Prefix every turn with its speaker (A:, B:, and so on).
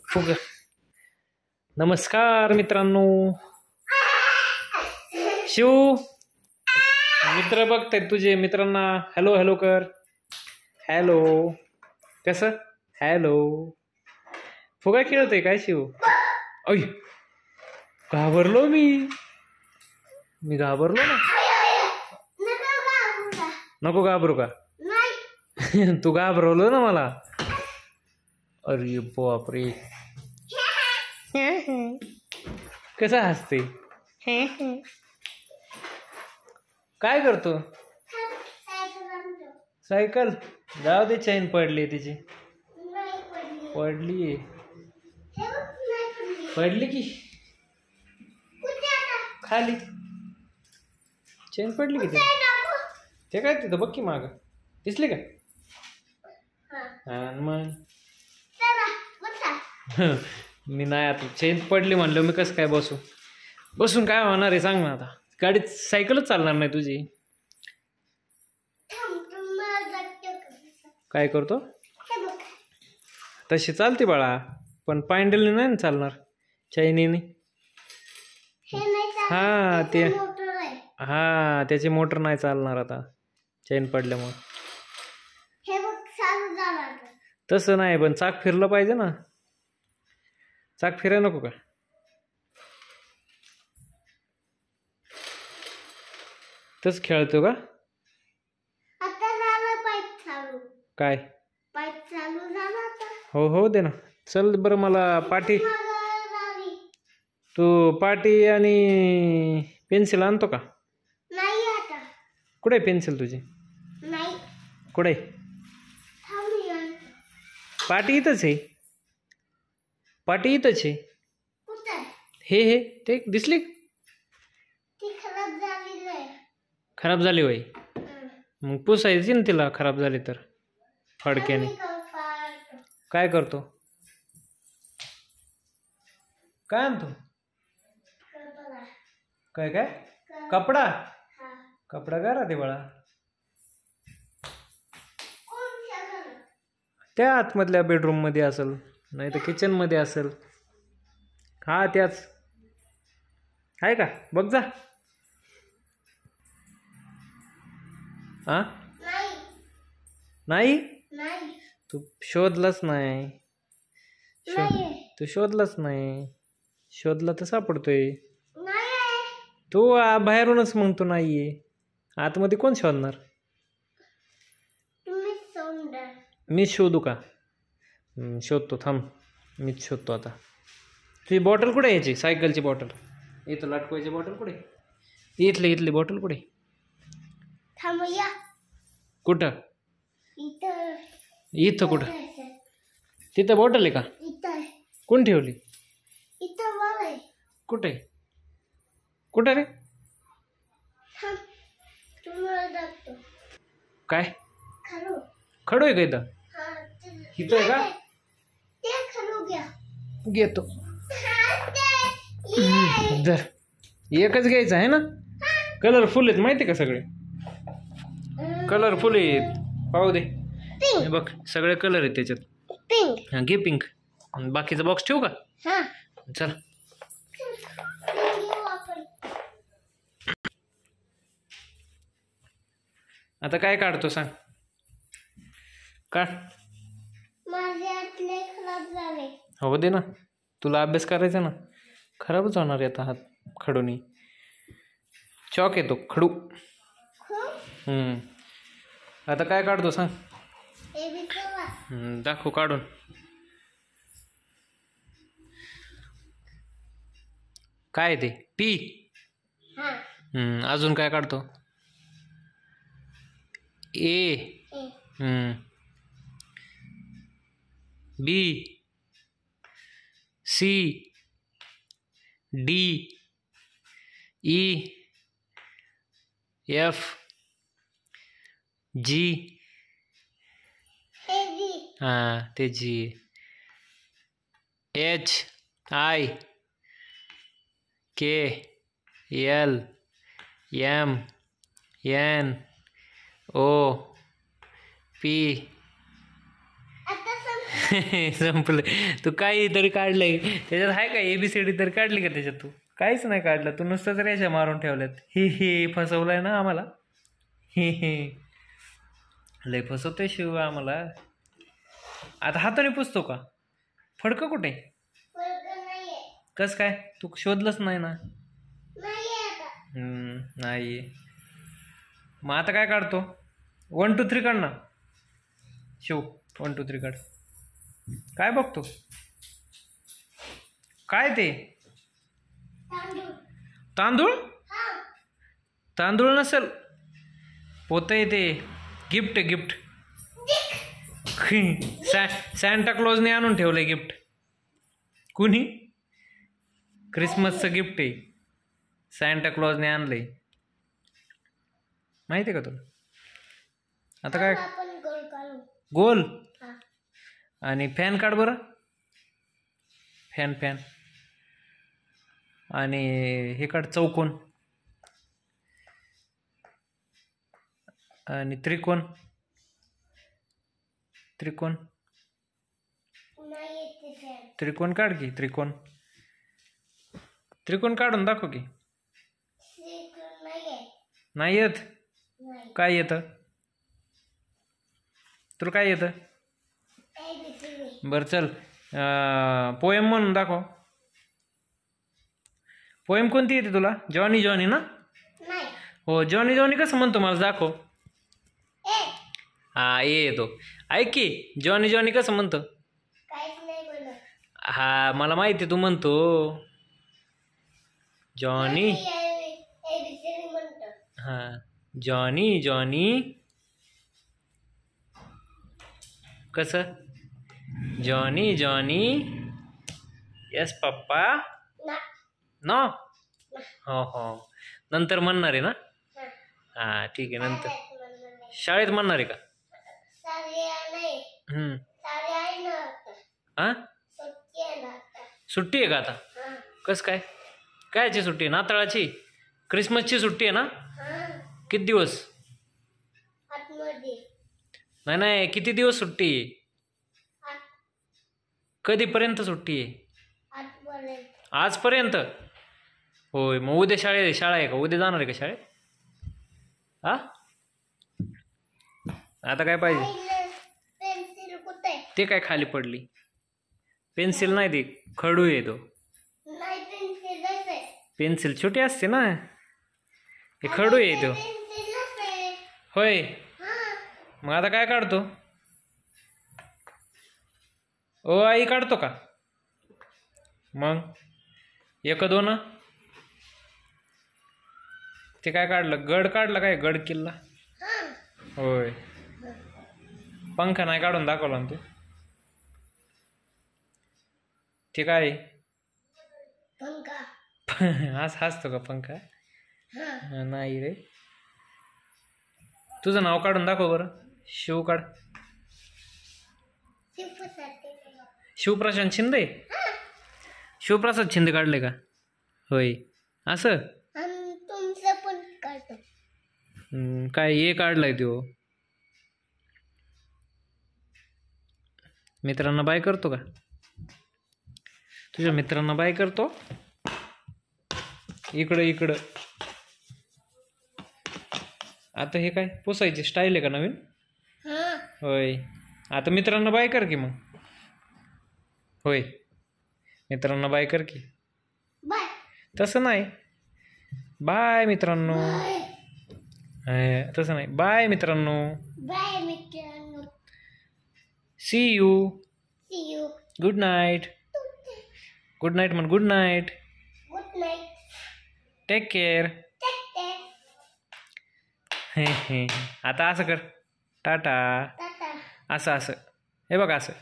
A: फुग नमस्कार मित्रांनो. शिव मित्र बघतायत तुझे. मित्रांना हॅलो हॅलो कर. हॅलो कसं हॅलो. फुगा खेळतोय काय शिव? ऐ घाबरलो मी घाबरलो ना. नको घाबरू का? तू घाबरवलं ना मला. अरे बापरे कसा हसते. काय करतो? सायकल. जाऊ दे चैन पडली तिची. पडली पडली की खाली चैन पडली की ते काय तिथं बघ की माग दिसली का? मग मी नाही आता चैन पडली म्हणलं मी कसं काय बसून काय होणार आहे सांग ना. आता गाडीत सायकलच चालणार नाही तुझी. काय करतो? तशी चालते बाळा पण पॅन्डलने नाही ना चालणार. चैनीने. हा ते हा त्याची मोटर नाही चालणार आता चैन पडल्यामुळे. तसं नाही पण चाक फिरलं पाहिजे ना. चाक फिराय नको का? तस खेळतो का? काय हो हो दे ना. चल बरं मला पाटी. तू पाटी आणि पेन्सिल आणतो का? कुठे पेन्सिल तुझी? कुठे? पाटी इथंच आहे. पाटी इथंच आहे. हे ते दिसली? खराब झाली होय. मग पुसायची ना तिला खराब झाली तर फडक्याने. काय करतो? काय आणतो? काय काय कपडा? कपडा काय राहते बाळा? त्या आतमधल्या बेडरूम मध्ये असेल नाही तर किचन मध्ये असेल. हा त्याच आहे का बघ जा. हा नाही तू शोधलंच नाही. तू शोधलंच नाही. शोधलं तर सापडतोय. तू बाहेरूनच म्हणतो नाहीये. आतमध्ये कोण शोधणार? मी शोधू का? शोधतो थांब. मीच शोधतो आता. तुझी बॉटल कुठे यायची? सायकलची बॉटल इथं लटकवायची बॉटल कुठे? इथली बॉटल कुठे? कुठं? इथं कुठं? तिथं बॉटल आहे का? कोण ठेवली? कुठे कुठे रे? काय खडू आहे का इथं? इथं आहे का? घेतो. धर. एकच घ्यायचं आहे ना. कलरफुल आहेत माहिती का? सगळे कलरफुल आहेत. पाहू दे. बघ सगळे कलर आहेत त्याच्यात. हा घे पिंक. बाकीचा बॉक्स ठेवू का? चल. आता काय काढतो सांग? काढ. हो दे ना. तुला अभ्यास करायचा ना. खराबच होणार आहे आता हात खडूनी. चॉक येतो खडू. आता काय काढतो सांग? दाखव काढून. काय ते? पी. अजून काय काढतो? A. B. C. D. E. F. G. हां ते G. H. I. K. L. M. N. O. P. संपलं. तू काही तरी काढलंय त्याच्यात, आहे का ABCD तरी काढली का त्याच्यात? तू काहीच नाही काढलं, तू नुसतं तरी याच्या मारून ठेवल्यात. हे फसवलंय ना आम्हाला. हे लय फसवतोय शिव आम्हाला. आता हाताने पुसतो का? फडकं कुठे? कस काय? तू शोधलंच नाही ना. नाही. मग आता काय काढतो? 1 2 3 काढ ना शिव. 1 2 3 काढ. काय बघतो? काय ते? तांदूळ? तांदूळ नसेल, पोते ते गिफ्ट. गिफ्ट सॅन्टा क्लॉजने आणून ठेवलंय गिफ्ट. कुणी? क्रिसमसचं गिफ्ट आहे, सॅन्टा क्लॉजने आणलंय. माहिती आहे का तुला? आता काय? गोल आणि फॅन काढ बरं. फॅन आणि हे काढ चौकोन आणि त्रिकोण. त्रिकोण काढ की. त्रिकोण काढून दाखव की. नाही येत? काय येतं तुला? काय येतं? बरं चल, पोएम म्हणून दाखव. पोएम कोणती येते तुला? जॉनी ना? हो, जॉनी कसं म्हणतो मला दाखव. हा, येतो. ऐक की, जॉनी कसं म्हणतो? हा, मला माहिती तू म्हणतो जॉनी. हा, जॉनी कसं? जॉनी यस पप्पा. नो. हो नंतर म्हणणार आहे ना? हा ठीक आहे, नंतर शाळेत म्हणणार आहे का? हा, सुट्टी आहे का आता? कस काय? कायची सुट्टी आहे? नाताळाची? क्रिसमसची सुट्टी आहे ना? किती दिवस? नाही, किती दिवस सुट्टी आहे? कधीपर्यंत सुट्टी आहे? आजपर्यंत. होय, मग उद्या शाळा आहे का? उद्या जाणार आहे का शाळेत? हा, आता काय पाहिजे? ते काय खाली पडली? पेन्सिल नाही, ती खडू आहे तो. पेन्सिल छोटी असते ना, हे खडू आहे तो. होय, मग आता काय काढतो? ओ आई काढतो का? मग 1 2 ते काय काढलं? गड काढला काय? गड किल्ला. होय, पंखा नाही काढून दाखवला ना तू. ते काय? हसतो का पंखा? नाही रे. तुझं नाव काढून दाखव बरं. शिव काढ. शिवप्रशांत शिंदे. शिवप्रसाद शिंदे काढले का? होय, असं काय हे काढलाय तो? मित्रांना बाय करतो का? तुझ्या मित्रांना बाय करतो. इकडं. आता हे काय पुसायची स्टाईल आहे का नवीन? होय, आता मित्रांना बाय कर की मग. होय, मित्रांना बाय कर की. तसं नाही, बाय मित्रांनो. तसं नाही, बाय मित्रांनो. See you. गुड नाईट म्हण. Good night. Take care. आता असं कर, टाटा. असं हे बघ, असं.